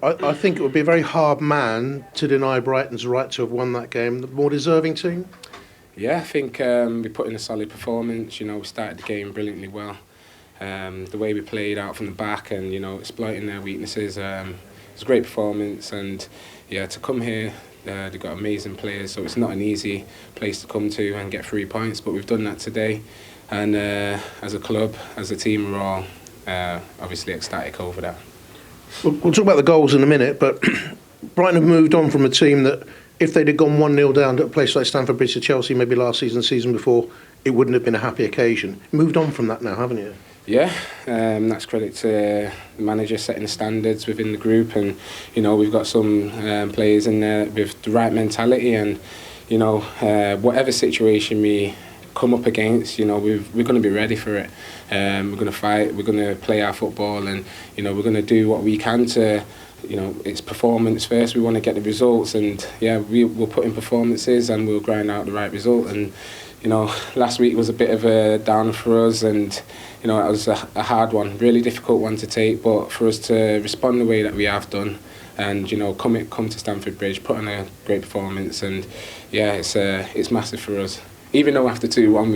I think it would be a very hard man to deny Brighton's right to have won that game. The more deserving team? Yeah, I think we put in a solid performance. We started the game brilliantly well. The way we played out from the back and, exploiting their weaknesses, it was a great performance. And, yeah, to come here, they've got amazing players, so it's not an easy place to come to and get 3 points, but we've done that today. And as a club, as a team, we're all obviously ecstatic over that. We'll talk about the goals in a minute, but Brighton have moved on from a team that, if they'd have gone 1-0 down at a place like Stamford Bridge to Chelsea, maybe last season, the season before, it wouldn't have been a happy occasion. Moved on from that now, haven't you? Yeah, that's credit to the manager setting the standards within the group, and we've got some players in there with the right mentality, and whatever situation we come up against, we're going to be ready for it. We're going to fight, we're going to play our football, and we're going to do what we can to, it's performance first. We want to get the results, and yeah, we'll put in performances and we'll grind out the right result. And last week was a bit of a downer for us, and it was a hard one, really difficult one to take. But for us to respond the way that we have done, and come to Stamford Bridge, put on a great performance, and yeah, it's massive for us. Even though after 2-1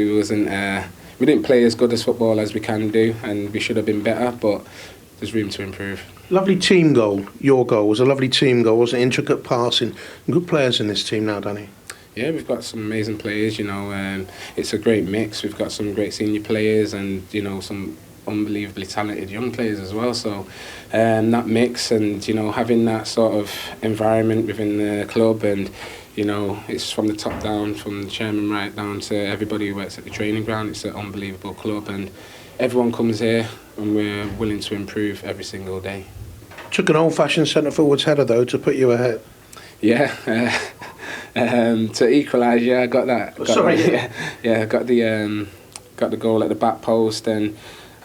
we didn't play as good as football as we can do, and we should have been better, but there's room to improve. Lovely team goal. Your goal was a lovely team goal, wasn't it? Intricate passing. Good players in this team now, Danny. Yeah, we've got some amazing players. It's a great mix. We've got some great senior players and some unbelievably talented young players as well. So that mix and having that sort of environment within the club, and it's from the top down, from the chairman right down to everybody who works at the training ground. It's an unbelievable club, and everyone comes here and we're willing to improve every single day. Took an old-fashioned centre-forward's header, though, to put you ahead. Yeah, to equalise, yeah, I got that. Got the goal at the back post, and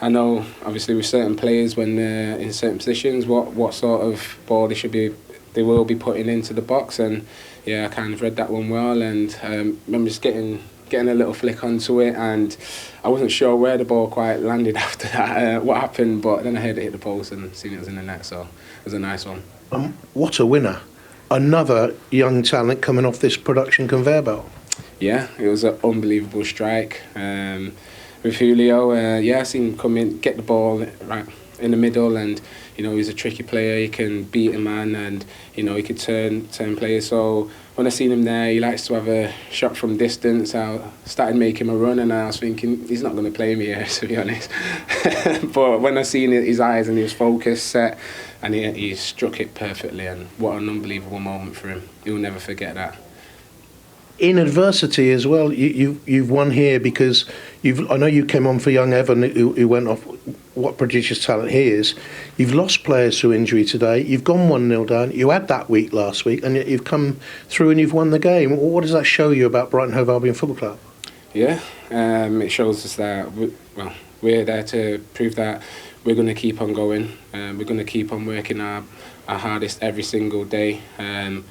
I know, obviously, with certain players, when they're in certain positions, what sort of ball they will be putting into the box, and yeah, I kind of read that one well, and remember just getting a little flick onto it, and I wasn't sure where the ball quite landed after that, what happened, but then I heard it hit the post and seen it was in the net, so it was a nice one. What a winner. Another young talent coming off this production conveyor belt. Yeah, it was an unbelievable strike. With Julio, I seen him come in, get the ball right in the middle, and he's a tricky player. He can beat a man, and he could turn players. So when I seen him there, he likes to have a shot from distance. I started making him a run, and I was thinking he's not going to play me here, to be honest. But when I seen his eyes and he was focused, set, and he struck it perfectly, and what an unbelievable moment for him. He'll never forget that. In adversity as well, you've won here because I know you came on for young Evan, who went off. What prodigious talent he is. You've lost players through injury today. You've gone 1-0 down. You had that week last week, and yet you've come through and you've won the game. What does that show you about Brighton Hove Albion Football Club? Yeah, it shows us that we're there to prove that we're going to keep on going. We're going to keep on working our hardest every single day. And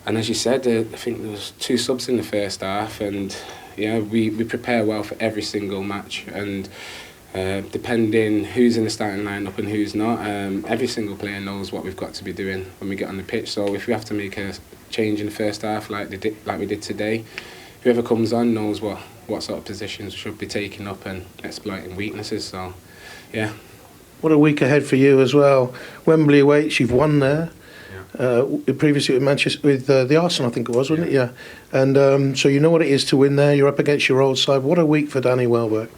as you said, I think there was 2 subs in the first half, and yeah, we prepare well for every single match, and depending who's in the starting lineup and who's not, every single player knows what we've got to be doing when we get on the pitch. So if we have to make a change in the first half like we did today, whoever comes on knows what sort of positions should be taking up and exploiting weaknesses. So yeah. What a week ahead for you as well. Wembley awaits. You've won there. Previously with Manchester, with the Arsenal, I think it was, wasn't it? Yeah. And so you know what it is to win there. You're up against your old side. What a week for Danny Welbeck.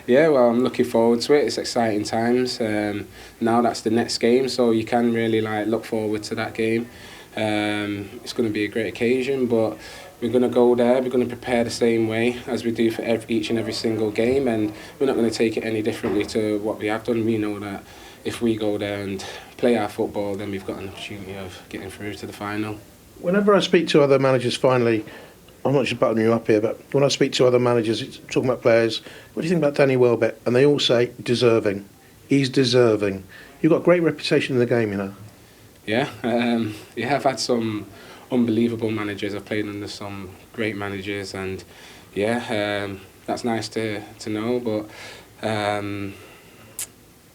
Yeah, well, I'm looking forward to it. It's exciting times. Now that's the next game, so you can really look forward to that game. It's going to be a great occasion, but we're going to go there. We're going to prepare the same way as we do for each and every single game, and we're not going to take it any differently to what we have done. We know that if we go there and play our football, then we've got an opportunity of getting through to the final. Whenever I speak to other managers, finally, I'm not just buttoning you up here, but when I speak to other managers talking about players, what do you think about Danny Welbeck? And they all say deserving. He's deserving. You've got a great reputation in the game, Yeah, I've had some unbelievable managers. I've played under some great managers, and yeah, that's nice to know. But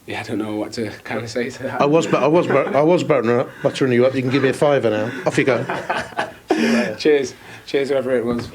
yeah, I don't know what to kind of say to that. I was buttering you up. You can give me a fiver now. Off you go. Cheers, whoever it was.